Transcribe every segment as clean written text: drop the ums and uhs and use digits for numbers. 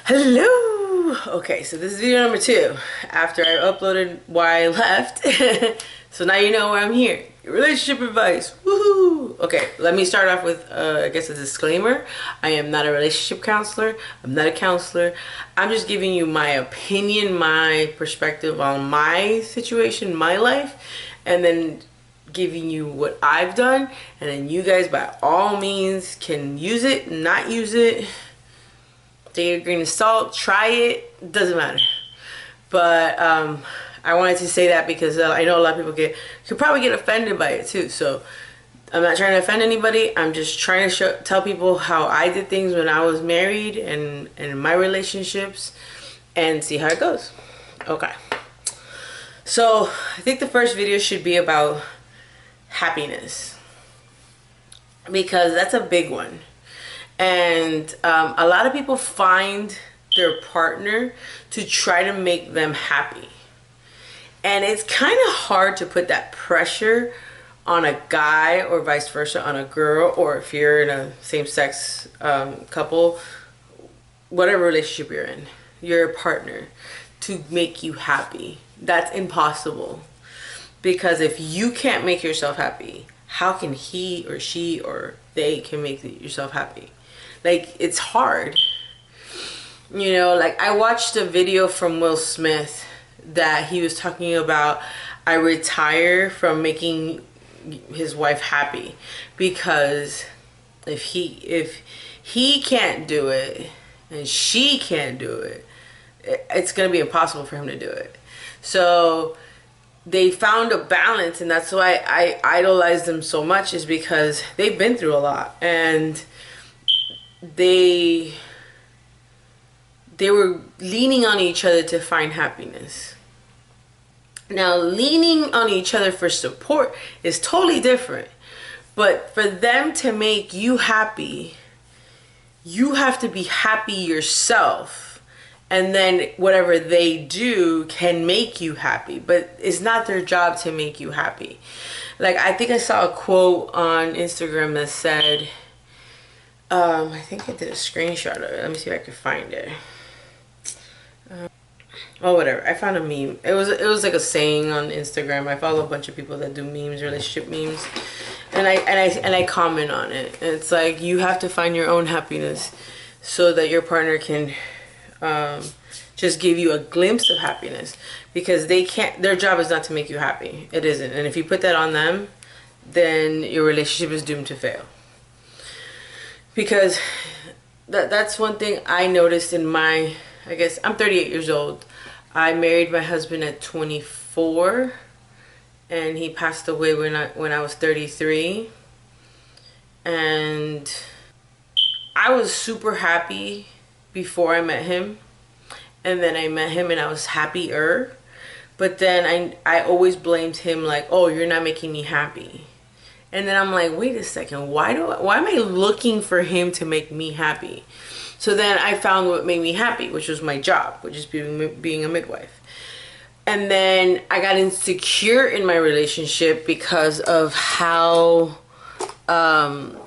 Hello. Okay, so this is video number 2 after I uploaded why I left. So now you know why I'm here. Relationship advice. Woohoo! Okay, let me start off with I guess a disclaimer. I am not a relationship counselor. I'm not a counselor. I'm just giving you my opinion, my perspective on my situation, my life, and then giving you what I've done, and then you guys by all means can use it, not use it. Take a grain of salt, try it, doesn't matter. But I wanted to say that because I know a lot of people could probably get offended by it too. So I'm not trying to offend anybody. I'm just trying to tell people how I did things when I was married and in my relationships, and see how it goes. Okay. So I think the first video should be about happiness, because that's a big one. And a lot of people find their partner to try to make them happy. And it's kind of hard to put that pressure on a guy or vice versa on a girl, or if you're in a same-sex couple, whatever relationship you're in, your partner, to make you happy. That's impossible. Because if you can't make yourself happy, how can he or she or they can make yourself happy? Like, it's hard. You know, like I watched a video from Will Smith that he was talking about, I retire from making his wife happy, because if he can't do it and she can't do it, it's going to be impossible for him to do it. So they found a balance, and that's why I idolize them so much, is because they've been through a lot, and they were leaning on each other to find happiness. Now, leaning on each other for support is totally different. But for them to make you happy, you have to be happy yourself. And then whatever they do can make you happy. But it's not their job to make you happy. Like, I think I saw a quote on Instagram that said, I think I did a screenshot of it. Let me see if I can find it. Oh, whatever. I found a meme. It was like a saying on Instagram. I follow a bunch of people that do memes, relationship memes, and I comment on it. And it's like, you have to find your own happiness so that your partner can just give you a glimpse of happiness, because they can't. Their job is not to make you happy. It isn't. And if you put that on them, then your relationship is doomed to fail. Because that's one thing I noticed in my, I guess I'm 38 years old. I married my husband at 24, and he passed away when I was 33. And I was super happy before I met him, and then I met him and I was happier. But then I always blamed him, like, oh, you're not making me happy. And then I'm like, wait a second, why am I looking for him to make me happy? So then I found what made me happy, which was my job, which is being a midwife. And then I got insecure in my relationship because of how the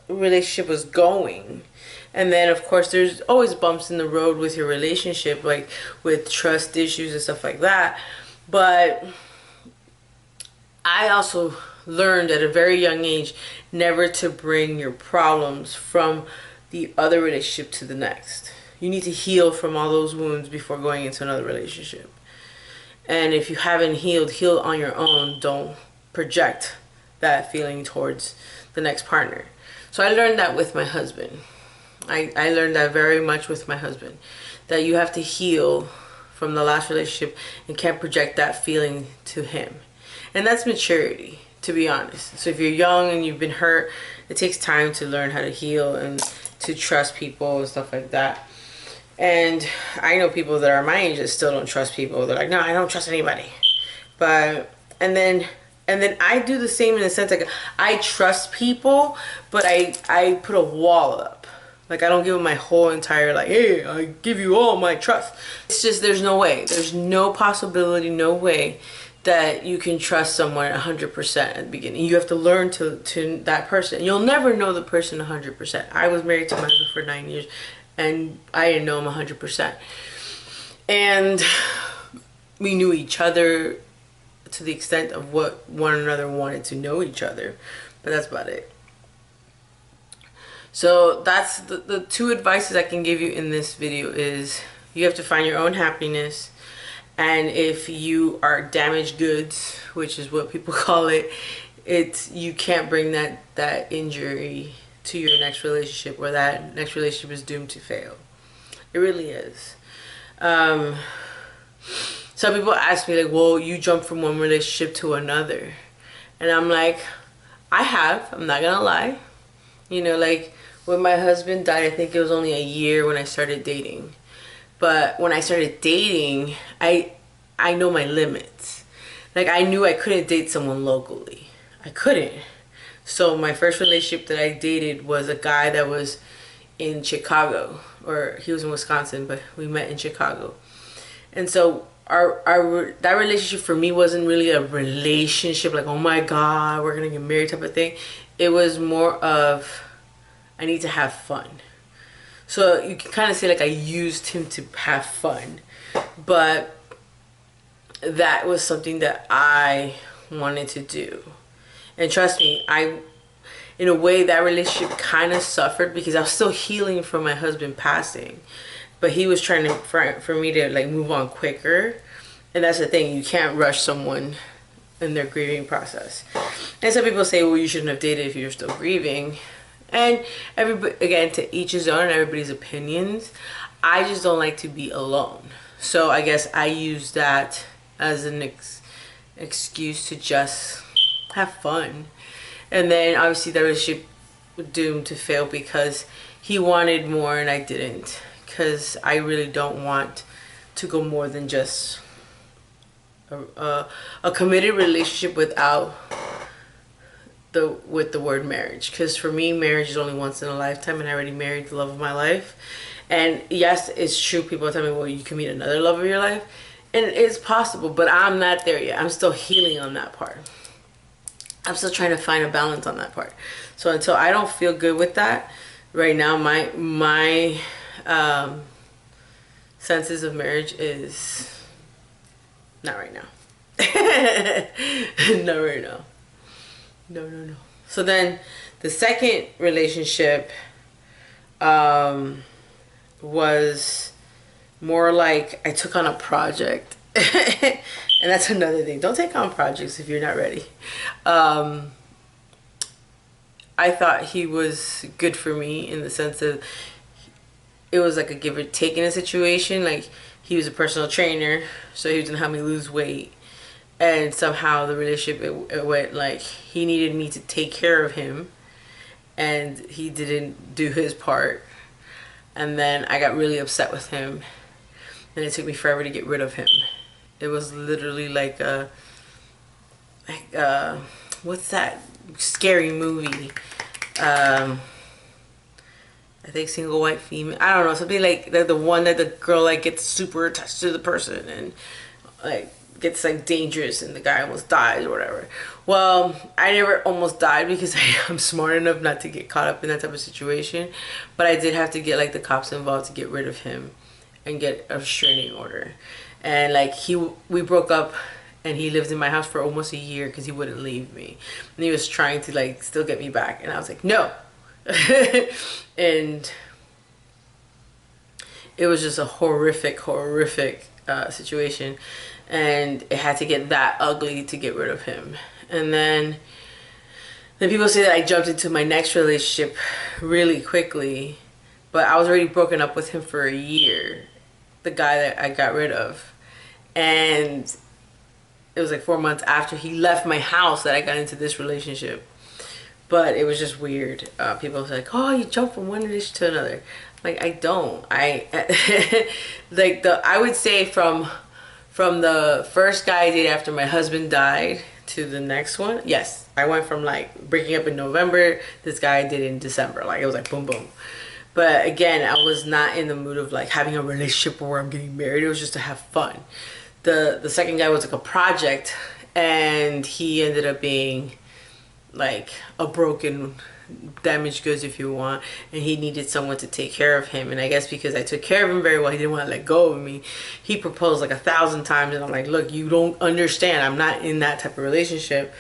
relationship was going. And then, of course, there's always bumps in the road with your relationship, like with trust issues and stuff like that. But I also learned at a very young age never to bring your problems from the other relationship to the next. You need to heal from all those wounds before going into another relationship. And if you haven't heal on your own. Don't project that feeling towards the next partner. So I learned that with my husband. I learned that very much with my husband, that you have to heal from the last relationship and can't project that feeling to him. And that's maturity, to be honest. So if you're young and you've been hurt, it takes time to learn how to heal and to trust people and stuff like that. And I know people that are my age that still don't trust people. They're like, no, I don't trust anybody. But and then I do the same in the sense, like, I trust people, but I put a wall up. Like, I don't give them my whole entire, like, hey, I give you all my trust. It's just, there's no way. There's no possibility, no way that you can trust someone 100% at the beginning. You have to learn to that person. You'll never know the person 100%. I was married to my husband for 9 years, and I didn't know him 100%. And we knew each other to the extent of what one another wanted to know each other, but that's about it. So that's the two advices I can give you in this video is you have to find your own happiness. And if you are damaged goods, which is what people call it, you can't bring that injury to your next relationship, or that next relationship is doomed to fail. It really is. Some people ask me like, well, you jumped from one relationship to another. And I'm like, I'm not gonna lie. You know, like when my husband died, I think it was only a year when I started dating. But when I started dating, I know my limits. Like I knew I couldn't date someone locally. I couldn't. So my first relationship that I dated was a guy that was in Chicago, or he was in Wisconsin, but we met in Chicago. And so that relationship for me wasn't really a relationship like, oh my God, we're gonna get married type of thing. It was more of, I need to have fun. So you can kind of say like I used him to have fun, but that was something that I wanted to do. And trust me, in a way that relationship kind of suffered because I was still healing from my husband passing, but he was trying to for me to like move on quicker. And that's the thing, you can't rush someone in their grieving process. And some people say, well, you shouldn't have dated if you're still grieving. And everybody, again, to each his own, and everybody's opinions. I just don't like to be alone. So I guess I use that as an excuse to just have fun. And then obviously the relationship was doomed to fail because he wanted more and I didn't. Because I really don't want to go more than just a committed relationship with the word marriage. Because for me, marriage is only once in a lifetime, and I already married the love of my life. And yes, it's true, people tell me, well, you can meet another love of your life, and it's possible, but I'm not there yet. I'm still healing on that part. I'm still trying to find a balance on that part. So until I don't feel good with that right now, my senses of marriage is not right now. Not right now. No. So then the second relationship was more like I took on a project. And that's another thing. Don't take on projects if you're not ready. I thought he was good for me in the sense of it was like a give or take in a situation. Like he was a personal trainer, so he was gonna help me lose weight. And somehow the relationship, it went like he needed me to take care of him and he didn't do his part. And then I got really upset with him and it took me forever to get rid of him. It was literally like what's that scary movie? I think Single White Female. I don't know, something like the one that the girl like gets super attached to the person and like gets like dangerous and the guy almost dies or whatever. Well, I never almost died because I'm smart enough not to get caught up in that type of situation, but I did have to get like the cops involved to get rid of him and get a restraining order. And like we broke up and he lived in my house for almost a year because he wouldn't leave me, and he was trying to like still get me back, and I was like, no. And it was just a horrific situation, and it had to get that ugly to get rid of him. And then people say that I jumped into my next relationship really quickly, but I was already broken up with him for a year, the guy that I got rid of. And it was like 4 months after he left my house that I got into this relationship. But it was just weird. People was like, oh, you jump from one relationship to another. Like, I don't. I would say from the first guy I dated after my husband died to the next one, yes, I went from like breaking up in November, this guy I did in December. Like, it was like boom boom. But again, I was not in the mood of like having a relationship where I'm getting married. It was just to have fun. The second guy was like a project, and he ended up being like a broken, damaged goods, if you want, and he needed someone to take care of him. And I guess because I took care of him very well, he didn't want to let go of me. He proposed like 1,000 times, and I'm like, look, you don't understand, I'm not in that type of relationship.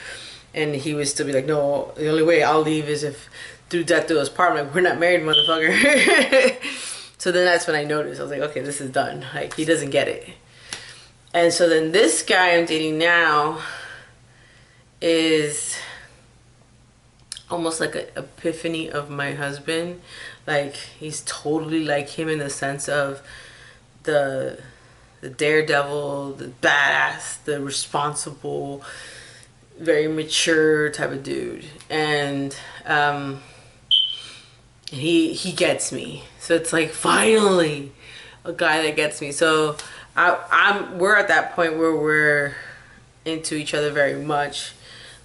And he would still be like, no, the only way I'll leave is if through death do us part. I'm like, we're not married, motherfucker. So then that's when I noticed, I was like, okay, this is done. Like, he doesn't get it. And so then this guy I'm dating now is almost like an epiphany of my husband. Like, he's totally like him in the sense of the daredevil, the badass, the responsible, very mature type of dude. And he gets me. So it's like, finally a guy that gets me. So we're at that point where we're into each other very much,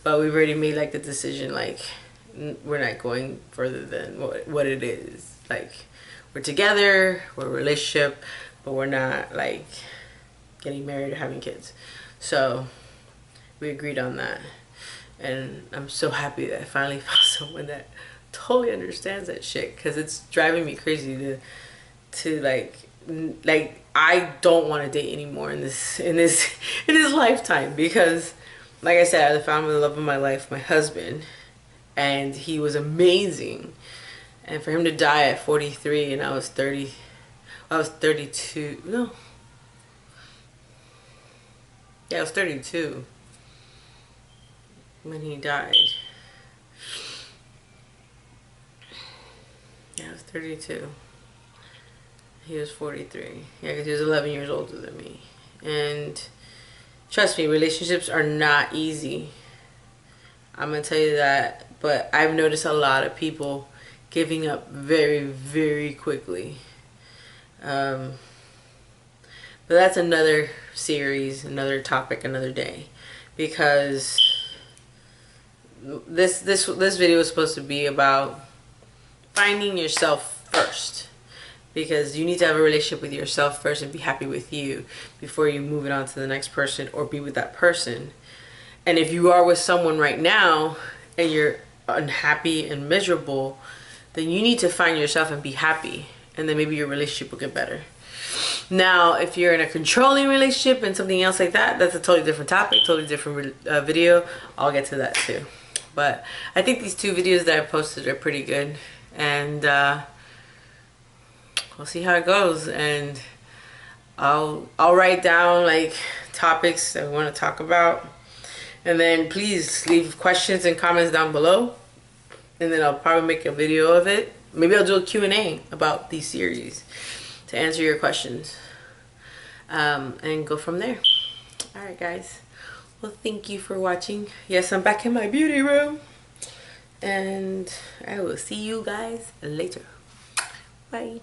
but we've already made like the decision, like, we're not going further than what it is. Like, we're together, we're a relationship, but we're not like getting married or having kids. So we agreed on that, and I'm so happy that I finally found someone that totally understands that shit, because it's driving me crazy to like I don't want to date anymore in this lifetime, because like I said, I found the love of my life, my husband, and he was amazing. And for him to die at 43 and I was 32, no, yeah, I was 32 when he died. Yeah, I was 32. He was 43. Yeah, because he was 11 years older than me. And trust me, relationships are not easy. I'm going to tell you that. But I've noticed a lot of people giving up very, very quickly. But that's another series, another topic, another day. Because this video is supposed to be about finding yourself first, because you need to have a relationship with yourself first and be happy with you before you move it on to the next person or be with that person. And if you are with someone right now and you're unhappy and miserable, then you need to find yourself and be happy, and then maybe your relationship will get better. Now, if you're in a controlling relationship and something else like that, that's a totally different topic, totally different video. I'll get to that too. But I think these two videos that I posted are pretty good, and we'll see how it goes. And I'll write down like topics that we want to talk about, and then please leave questions and comments down below, and then I'll probably make a video of it. Maybe I'll do a Q&A about these series to answer your questions, and go from there. Alright guys, well, thank you for watching. Yes, I'm back in my beauty room, and I will see you guys later. Bye.